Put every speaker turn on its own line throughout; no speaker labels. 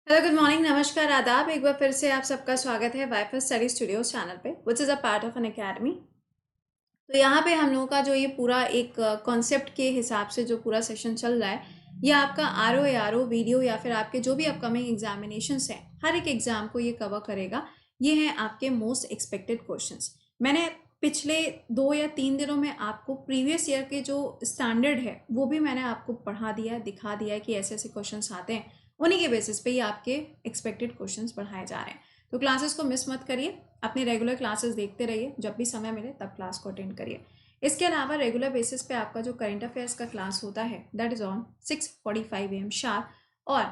Hello, good morning, नमस्कार, आदाब। एक बार फिर से आप सबका स्वागत है वाईफाई स्टडी स्टूडियोज चैनल पे, which is a part of Unacademy. तो यहाँ पे हम लोगों का जो ये पूरा एक कॉन्सेप्ट के हिसाब से जो पूरा सेशन चल रहा है, ये आपका आर ओ वीडियो या फिर आपके जो भी अपकमिंग एग्जामिनेशंस हैं, हर एक एग्जाम को ये कवर करेगा। ये हैं आपके मोस्ट एक्सपेक्टेड क्वेश्चंस। मैंने पिछले 2 या 3 दिनों में आपको प्रीवियस ईयर के जो स्टैंडर्ड है वो भी मैंने आपको पढ़ा दिया है, दिखा दिया है कि ऐसे ऐसे क्वेश्चंस आते हैं। उन्हीं के बेसिस पे ये आपके एक्सपेक्टेड क्वेश्चंस पढ़ाए जा रहे हैं। तो क्लासेस को मिस मत करिए, अपनी रेगुलर क्लासेस देखते रहिए, जब भी समय मिले तब क्लास को अटेंड करिए। इसके अलावा रेगुलर बेसिस पे आपका जो करंट अफेयर्स का क्लास होता है that is on 6:45 AM sharp, और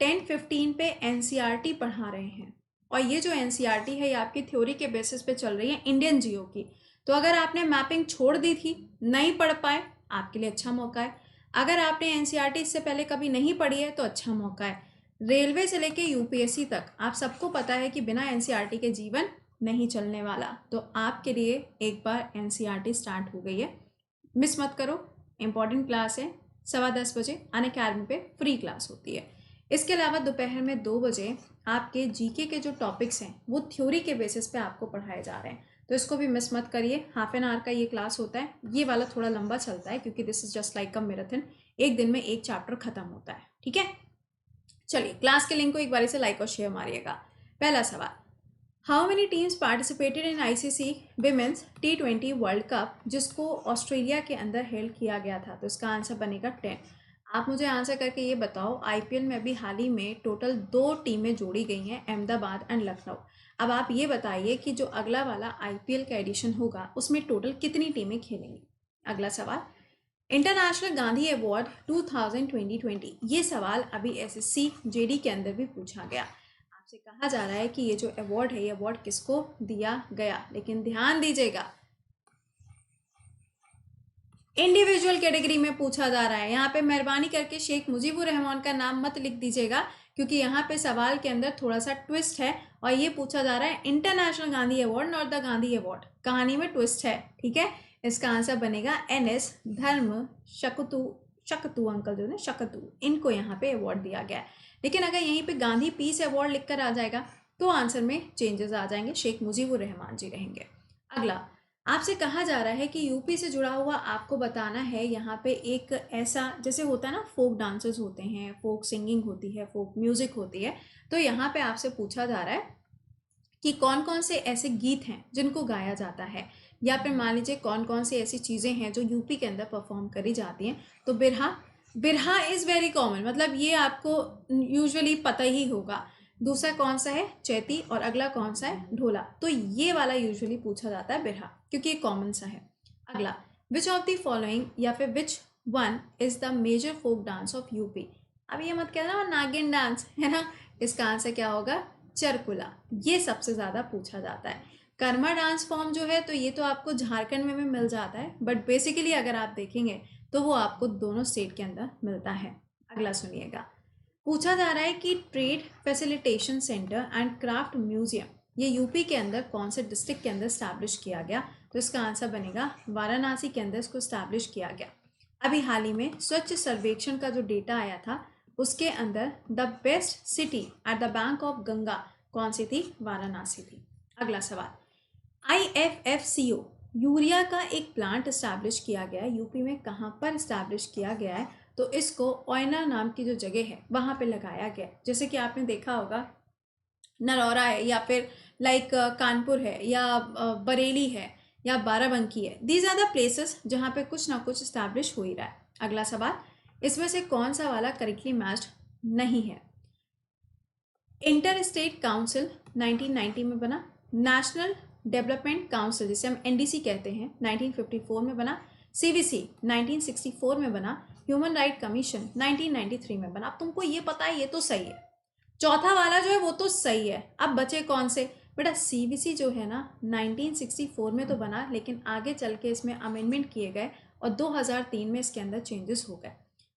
10:15 पे एनसीईआरटी पढ़ा रहे हैं। और ये जो एनसीईआरटी है ये आपकी थ्योरी के बेसिस पे चल रही है इंडियन जियो की। तो अगर आपने मैपिंग छोड़ दी थी, नहीं पढ़ पाए, आपके लिए अच्छा मौका है। अगर आपने एनसीईआरटी इससे पहले कभी नहीं पढ़ी है तो अच्छा मौका है। रेलवे से लेके यूपीएससी तक आप सबको पता है कि बिना एनसीईआरटी के जीवन नहीं चलने वाला। तो आपके लिए एक बार एनसीईआरटी स्टार्ट हो गई है, मिस मत करो। इंपॉर्टेंट क्लास है, 10:15 बजे अनअकैडमी पे फ्री क्लास होती है। इसके अलावा दोपहर में 2 बजे आपके जीके के जो टॉपिक्स हैं वो थ्योरी के बेसिस पे आपको पढ़ाए जा रहे हैं, तो इसको भी मिस मत करिए। हाफ एन आवर का ये क्लास होता है। ये वाला थोड़ा लंबा चलता है क्योंकि this is just like a marathon, एक दिन में एक चैप्टर खत्म होता है। ठीक है, चलिए क्लास के लिंक को एक बार से लाइक और शेयर मारिएगा। पहला सवाल, how many teams participated in ICC women's T20 world cup, जिसको ऑस्ट्रेलिया के अंदर हेल्ड किया गया था? तो इसका आंसर बनेगा 10। आप मुझे आंसर करके ये बताओ, आईपीएल में अभी हाल ही में टोटल 2 टीमें जोड़ी गई हैं, अहमदाबाद एंड लखनऊ। अब आप ये बताइए कि जो अगला वाला आईपीएल का एडिशन होगा उसमें टोटल कितनी टीमें खेलेंगी। अगला सवाल, इंटरनेशनल गांधी अवार्ड 2020, ये सवाल अभी एसएससी जेडी के अंदर भी पूछा गया। आपसे कहा जा रहा है कि ये जो अवार्ड है ये अवार्ड किसको दिया गया, लेकिन ध्यान दीजिएगा इंडिविजुअल कैटेगरी में पूछा जा रहा है। यहाँ पे मेहरबानी करके शेख मुजीबुर रहमान का नाम मत लिख दीजिएगा, क्योंकि यहाँ पे सवाल के अंदर थोड़ा सा ट्विस्ट है और ये पूछा जा रहा है international Gandhi award, not the Gandhi award. कहानी में ट्विस्ट है, ठीक है। इसका आंसर बनेगा NS धर्म शकतु, शकतु अंकल जो है शकतु, इनको यहाँ पे अवार्ड दिया गया है। लेकिन अगर यहीं पे गांधी पीस अवार्ड लिखकर आ जाएगा तो आंसर में चेंजेस आ जाएंगे, शेख मुजीबुर रहमान जी रहेंगे। अगला, आपसे कहा जा रहा है कि यूपी से जुड़ा हुआ आपको बताना है। यहाँ पे एक ऐसा, जैसे होता है ना, फोक डांसेस होते हैं, फोक सिंगिंग होती है, फोक म्यूजिक होती है। तो यहाँ पे आपसे पूछा जा रहा है कि कौन कौन से ऐसे गीत हैं जिनको गाया जाता है, या फिर मान लीजिए कौन कौन सी ऐसी चीज़ें हैं जो यूपी के अंदर परफॉर्म करी जाती हैं। तो बिरहा, बिरहा इज़ वेरी कॉमन, मतलब ये आपको यूजुअली पता ही होगा। दूसरा कौन सा है, चैती, और अगला कौन सा है, ढोला। तो ये वाला यूजुअली पूछा जाता है बिरहा, क्योंकि ये कॉमन सा है। अगला, विच ऑफ द फॉलोइंग या फिर which one is the major folk dance of UP. अब ये मत कहना नागिन डांस है ना, इसका आंसर क्या होगा, चरकुला। ये सबसे ज़्यादा पूछा जाता है। कर्मा डांस फॉर्म जो है तो ये तो आपको झारखंड में भी मिल जाता है, बट बेसिकली अगर आप देखेंगे तो वो आपको दोनों स्टेट के अंदर मिलता है। अगला सुनिएगा, पूछा जा रहा है कि trade facilitation centre and craft museum ये यूपी के अंदर कौन से डिस्ट्रिक्ट के अंदर स्टैब्लिश किया गया। तो इसका आंसर बनेगा वाराणसी के अंदर इसको स्टैब्लिश किया गया। अभी हाल ही में स्वच्छ सर्वेक्षण का जो डेटा आया था उसके अंदर the best city at the bank of Ganga कौन सी थी, वाराणसी थी। अगला सवाल, IFFCO यूरिया का एक प्लांट स्टैब्लिश किया गया है यूपी में, कहाँ पर स्टैब्लिश किया गया है? तो इसको ओयना नाम की जो जगह है वहाँ पे लगाया गया है। जैसे कि आपने देखा होगा नरौरा है, या फिर लाइक कानपुर है, या बरेली है, या बाराबंकी है। दीज आर द प्लेसेस जहाँ पे कुछ ना कुछ स्टैब्लिश हो ही रहा है। अगला सवाल, इसमें से कौन सा वाला करेक्टली मैच्ड नहीं है? इंटर स्टेट काउंसिल 1990 में बना, नेशनल डेवलपमेंट काउंसिल जिसे हम NDC कहते हैं 1954 में बना, CVC 1964 में बना, ह्यूमन राइट कमीशन 1993 में बना। अब तुमको ये पता है, ये तो सही है। चौथा वाला जो है वो तो सही है। अब बचे कौन से बेटा, CVC जो है ना 1964 में तो बना, लेकिन आगे चल के इसमें अमेंडमेंट किए गए और 2003 में इसके अंदर चेंजेस हो गए।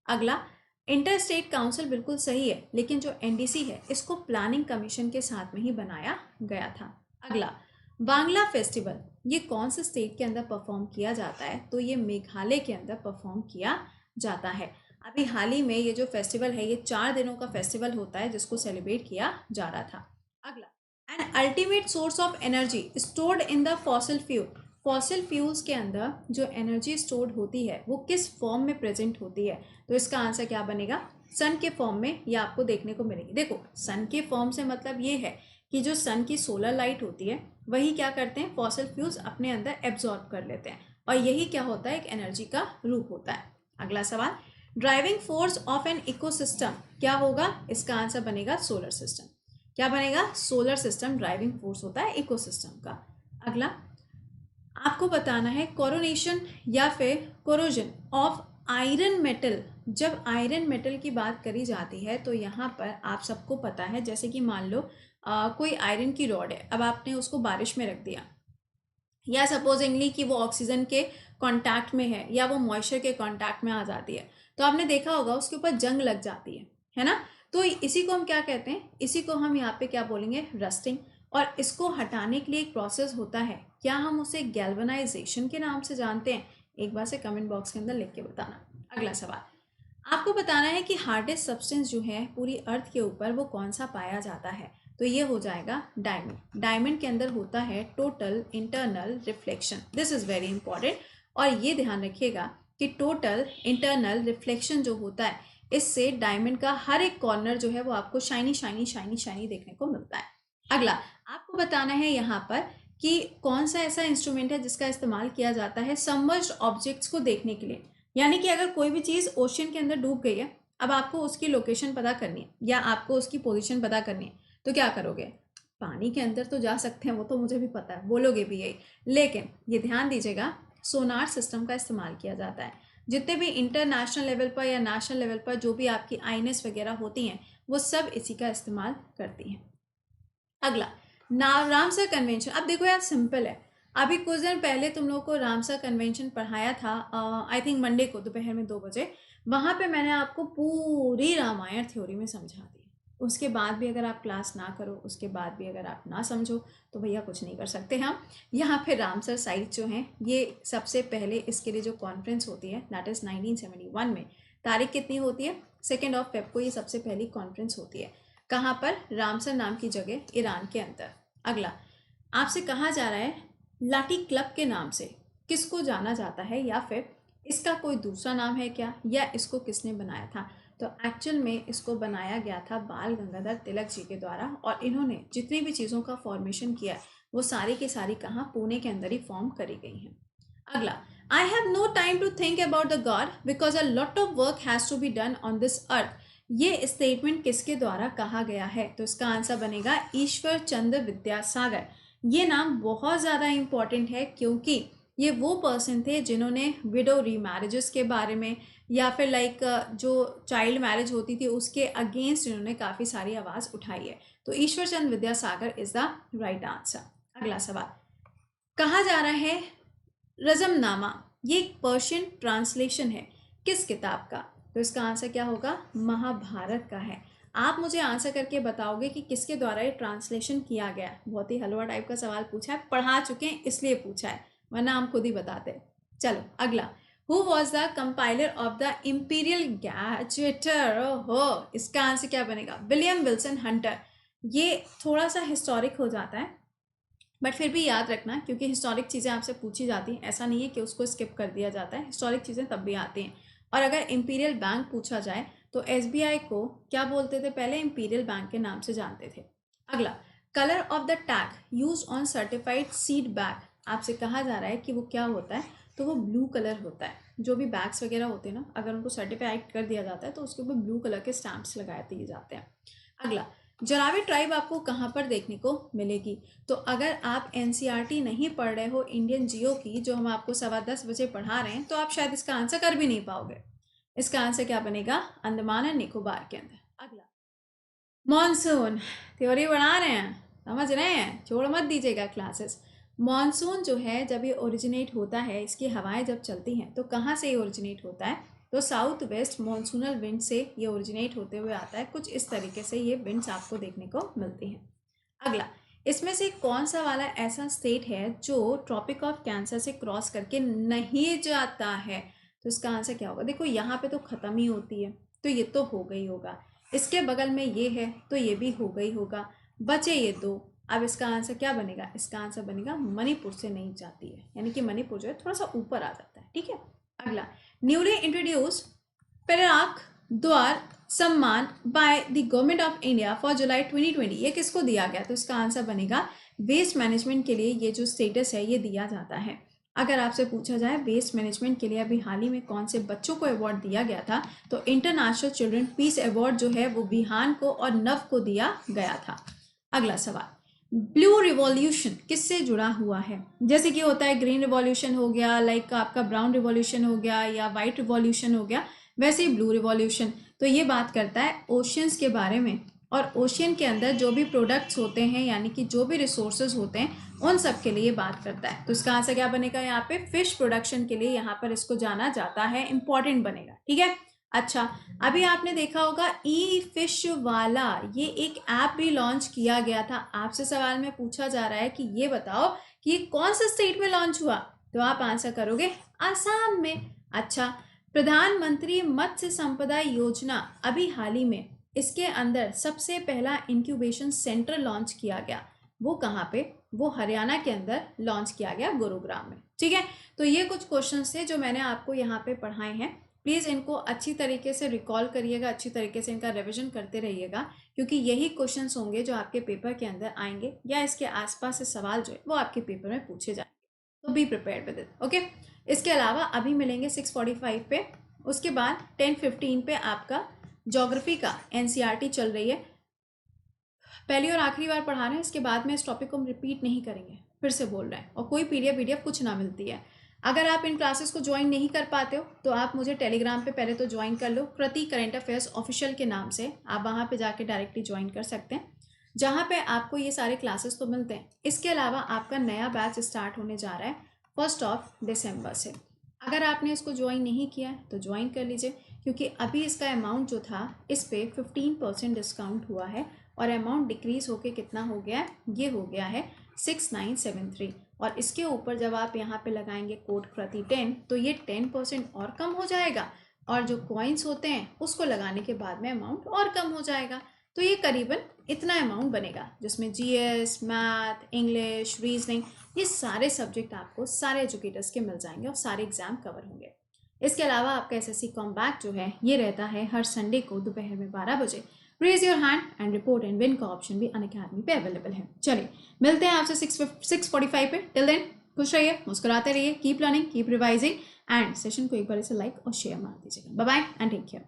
अगला, इंटर स्टेट काउंसिल बिल्कुल सही है, लेकिन जो NDC है इसको प्लानिंग कमीशन के साथ में ही बनाया गया था। अगला, बांग्ला फेस्टिवल ये कौन से स्टेट के अंदर परफॉर्म किया जाता है? तो ये मेघालय के अंदर परफॉर्म किया जाता है। अभी हाल ही में ये जो फेस्टिवल है ये 4 दिनों का फेस्टिवल होता है जिसको सेलिब्रेट किया जा रहा था। अगला, an ultimate source of energy stored in the fossil fuel. Fossil fuels के अंदर जो एनर्जी स्टोर्ड होती है वो किस फॉर्म में प्रेजेंट होती है? तो इसका आंसर क्या बनेगा? सन के फॉर्म में ये आपको देखने को मिलेगी। देखो, सन के फॉर्म से मतलब ये है कि जो सन की सोलर लाइट होती है वही क्या करते हैं, फॉसिल फ्यूल्स अपने अंदर एब्जॉर्ब कर लेते हैं, और यही क्या होता है, एक एनर्जी का रूप होता है। अगला सवाल, driving force of an ecosystem क्या होगा? इसका आंसर बनेगा सोलर सिस्टम। क्या बनेगा? सोलर सिस्टम ड्राइविंग फोर्स होता है इकोसिस्टम का। अगला, आपको बताना है कोरोनेशन या फिर कोरोजन ऑफ आयरन मेटल। जब आयरन मेटल की बात करी जाती है तो यहाँ पर आप सबको पता है, जैसे कि मान लो कोई आयरन की रॉड है, अब आपने उसको बारिश में रख दिया, या सपोजिंगली कि वो ऑक्सीजन के कांटेक्ट में है या वो मॉइस्चर के कांटेक्ट में आ जाती है, तो आपने देखा होगा उसके ऊपर जंग लग जाती है ना? तो इसी को हम क्या कहते हैं? इसी को हम यहाँ पे क्या बोलेंगे? रस्टिंग। और इसको हटाने के लिए एक प्रोसेस होता है, क्या हम उसे गैल्वेनाइजेशन के नाम से जानते हैं? एक बार से कमेंट बॉक्स के अंदर लिख के बताना। अगला सवाल, आपको बताना है कि हार्डेस्ट सब्सटेंस जो है पूरी अर्थ के ऊपर वो कौन सा पाया जाता है? तो ये हो जाएगा डायमंड। डायमंड के अंदर होता है total internal reflection, this is very important. और ये ध्यान रखिएगा कि टोटल इंटरनल रिफ्लेक्शन जो होता है, इससे डायमंड का हर एक कॉर्नर जो है वो आपको शाइनी शाइनी शाइनी शाइनी देखने को मिलता है। अगला, आपको बताना है यहाँ पर कि कौन सा ऐसा इंस्ट्रूमेंट है जिसका इस्तेमाल किया जाता है सबमर्ज्ड ऑब्जेक्ट्स को देखने के लिए। यानी कि अगर कोई भी चीज़ ओशियन के अंदर डूब गई है, अब आपको उसकी लोकेशन पता करनी है या आपको उसकी पोजीशन पता करनी है, तो क्या करोगे? पानी के अंदर तो जा सकते हैं, वो तो मुझे भी पता है, बोलोगे भी यही, लेकिन ये ध्यान दीजिएगा सोनार सिस्टम का इस्तेमाल किया जाता है। जितने भी इंटरनेशनल लेवल पर या नेशनल लेवल पर जो भी आपकी आईएनएस वगैरह होती हैं, वो सब इसी का इस्तेमाल करती हैं। अगला, रामसर कन्वेंशन। अब देखो यार, सिंपल है। अभी कुछ दिन पहले तुम लोगों को रामसर कन्वेंशन पढ़ाया था, आई थिंक मंडे को दोपहर में 2 बजे। वहाँ पे मैंने आपको पूरी रामायण थ्योरी में समझा दी। उसके बाद भी अगर आप क्लास ना करो, उसके बाद भी अगर आप ना समझो, तो भैया कुछ नहीं कर सकते हम। यहाँ पे रामसर साइट जो है, ये सबसे पहले इसके लिए जो कॉन्फ्रेंस होती है दैट इज़ 1971 में। तारीख कितनी होती है? 2 फेब को ये सबसे पहली कॉन्फ्रेंस होती है। कहाँ पर? रामसर नाम की जगह, ईरान के अंदर। अगला, आपसे कहा जा रहा है लाठी क्लब के नाम से किसको जाना जाता है, या फिर इसका कोई दूसरा नाम है क्या, या इसको किसने बनाया था? तो एक्चुअल में इसको बनाया गया था बाल गंगाधर तिलक जी के द्वारा, और इन्होंने जितनी भी चीज़ों का फॉर्मेशन किया वो सारी की सारी कहाँ? पुणे के अंदर ही फॉर्म करी गई हैं। अगला, I have no time to think about the god because a lot of work has to be done on this earth. ये स्टेटमेंट किसके द्वारा कहा गया है? तो इसका आंसर बनेगा ईश्वर चंद्र विद्यासागर। ये नाम बहुत ज़्यादा इंपॉर्टेंट है क्योंकि ये वो पर्सन थे जिन्होंने विडो रीमैरिजेस के बारे में, या फिर लाइक जो चाइल्ड मैरिज होती थी उसके अगेंस्ट इन्होंने काफ़ी सारी आवाज़ उठाई है। तो Ishwar Chandra Vidyasagar is the right answer. अगला सवाल, कहा जा रहा है रजमनामा ये एक पर्शियन ट्रांसलेशन है किस किताब का? तो इसका आंसर क्या होगा? महाभारत का है। आप मुझे आंसर करके बताओगे कि किसके द्वारा ये ट्रांसलेशन किया गया है। बहुत ही हलवा टाइप का सवाल पूछा है, पढ़ा चुके हैं इसलिए पूछा है, वरना हम खुद ही बताते। चलो अगला, who was the compiler of the imperial gazetteer? ओहो, इसका आंसर क्या बनेगा? William Wilson Hunter. ये थोड़ा सा हिस्टोरिक हो जाता है, बट फिर भी याद रखना क्योंकि हिस्टोरिक चीज़ें आपसे पूछी जाती हैं, ऐसा नहीं है कि उसको स्किप कर दिया जाता है, हिस्टोरिक चीज़ें तब भी आती हैं। और अगर इम्पीरियल बैंक पूछा जाए तो एसबीआई को क्या बोलते थे पहले? इम्पीरियल बैंक के नाम से जानते थे। अगला, colour of the tag use on certified seed bag. आपसे कहा जा रहा है कि वो क्या होता है? तो वो ब्लू कलर होता है। जो भी बैग्स वगैरह होते हैं ना, अगर उनको सर्टिफाइड कर दिया जाता है तो उसके ऊपर ब्लू कलर के स्टैंप्स लगाए दिए जाते हैं। अगला, जरावी ट्राइब आपको कहाँ पर देखने को मिलेगी? तो अगर आप एनसीईआरटी नहीं पढ़ रहे हो इंडियन जियो की, जो हम आपको 10:15 पढ़ा रहे हैं, तो आप शायद इसका आंसर कर भी नहीं पाओगे। इसका आंसर क्या बनेगा? अंडमान एंड निकोबार के अंदर। अगला, मॉनसून थ्योरी बढ़ा रहे हैं, समझ रहे हैं, छोड़ मत दीजिएगा क्लासेस। मॉनसून जो है जब ये ओरिजिनेट होता है, इसकी हवाएं जब चलती हैं तो कहाँ से ये ओरिजिनेट होता है? तो साउथ वेस्ट मॉनसूनल विंड से ये ओरिजिनेट होते हुए आता है। कुछ इस तरीके से ये विंड्स आपको देखने को मिलती हैं। अगला, इसमें से कौन सा वाला ऐसा स्टेट है जो ट्रॉपिक ऑफ कैंसर से क्रॉस करके नहीं जाता है? तो इसका आंसर क्या होगा? देखो यहाँ पे तो ख़त्म ही होती है, तो ये तो हो गई होगा। इसके बगल में ये है तो ये भी हो गई होगा। बचे ये दो। अब इसका आंसर क्या बनेगा? इसका आंसर बनेगा मणिपुर से नहीं जाती है, यानी कि मणिपुर जो है थोड़ा सा ऊपर आ जाता है। ठीक है, अगला, न्यूली इंट्रोड्यूस पेराक द्वार सम्मान by the government of India for जुलाई 2020, ये किसको दिया गया? तो इसका आंसर बनेगा वेस्ट मैनेजमेंट के लिए ये जो स्टेटस है ये दिया जाता है। अगर आपसे पूछा जाए वेस्ट मैनेजमेंट के लिए अभी हाल ही में कौन से बच्चों को अवार्ड दिया गया था, तो इंटरनेशनल चिल्ड्रन पीस अवार्ड जो है वो बिहान को और नव को दिया गया था। अगला सवाल, ब्लू रिवॉल्यूशन किससे जुड़ा हुआ है? जैसे कि होता है ग्रीन रिवॉल्यूशन हो गया, लाइक आपका ब्राउन रिवॉल्यूशन हो गया, या वाइट रिवॉल्यूशन हो गया, वैसे ही ब्लू रिवॉल्यूशन। तो ये बात करता है ओशियंस के बारे में, और ओशियन के अंदर जो भी प्रोडक्ट्स होते हैं, यानी कि जो भी रिसोर्सेज होते हैं, उन सब के लिए बात करता है। तो इसका आंसर क्या बनेगा? यहाँ पे फिश प्रोडक्शन के लिए यहाँ पर इसको जाना जाता है, इंपॉर्टेंट बनेगा। ठीक है, अच्छा, अभी आपने देखा होगा ई फिश वाला ये एक ऐप भी लॉन्च किया गया था। आपसे सवाल में पूछा जा रहा है कि ये बताओ कि ये कौन से स्टेट में लॉन्च हुआ, तो आप आंसर करोगे आसाम में। अच्छा, प्रधानमंत्री मत्स्य संपदा योजना अभी हाल ही में इसके अंदर सबसे पहला इंक्यूबेशन सेंटर लॉन्च किया गया, वो कहाँ पे? वो हरियाणा के अंदर लॉन्च किया गया, गुरुग्राम में। ठीक है, तो ये कुछ क्वेश्चंस थे जो मैंने आपको यहाँ पे पढ़ाए हैं। प्लीज़ इनको अच्छी तरीके से रिकॉल करिएगा, अच्छी तरीके से इनका रिविजन करते रहिएगा, क्योंकि यही क्वेश्चंस होंगे जो आपके पेपर के अंदर आएंगे, या इसके आसपास से सवाल जो है वो आपके पेपर में पूछे जाएंगे। तो be prepared with it, okay. इसके अलावा अभी मिलेंगे 6:45 पे, उसके बाद 10:15 पे आपका ज्योग्राफी का एनसीईआरटी चल रही है, पहली और आखिरी बार पढ़ा रहे हैं। इसके बाद में इस टॉपिक को हम रिपीट नहीं करेंगे, फिर से बोल रहे हैं, और कोई पीडीएफ कुछ ना मिलती है। अगर आप इन क्लासेस को ज्वाइन नहीं कर पाते हो तो आप मुझे टेलीग्राम पे पहले तो ज्वाइन कर लो, कृति करंट अफेयर्स ऑफिशियल के नाम से। आप वहाँ पे जाके डायरेक्टली ज्वाइन कर सकते हैं, जहाँ पे आपको ये सारे क्लासेस तो मिलते हैं। इसके अलावा आपका नया बैच स्टार्ट होने जा रहा है 1 दिसंबर से। अगर आपने इसको ज्वाइन नहीं किया है तो ज्वाइन कर लीजिए, क्योंकि अभी इसका अमाउंट जो था इस पर 15% डिस्काउंट हुआ है, और अमाउंट डिक्रीज होके कितना हो गया है? ये हो गया है 6973। और इसके ऊपर जब आप यहाँ पे लगाएंगे कोड कृति 10, तो ये 10% और कम हो जाएगा, और जो कॉइन्स होते हैं उसको लगाने के बाद में अमाउंट और कम हो जाएगा। तो ये करीबन इतना अमाउंट बनेगा, जिसमें जीएस, मैथ, इंग्लिश, रीजनिंग, ये सारे सब्जेक्ट आपको सारे एजुकेटर्स के मिल जाएंगे और सारे एग्जाम कवर होंगे। इसके अलावा आपका एसएससी कॉम्बैट जो है ये रहता है हर संडे को दोपहर में 12 बजे। Raise your hand and report and win का ऑप्शन भी अनअकैडमी पे अवेलेबल है। चलिए मिलते हैं आपसे 6:45 पे। टिल देन खुश रहिए, मुस्कुराते रहिए, keep learning, keep revising, and session को एक बार इसे लाइक और शेयर मार दीजिएगा। Bye bye and take care.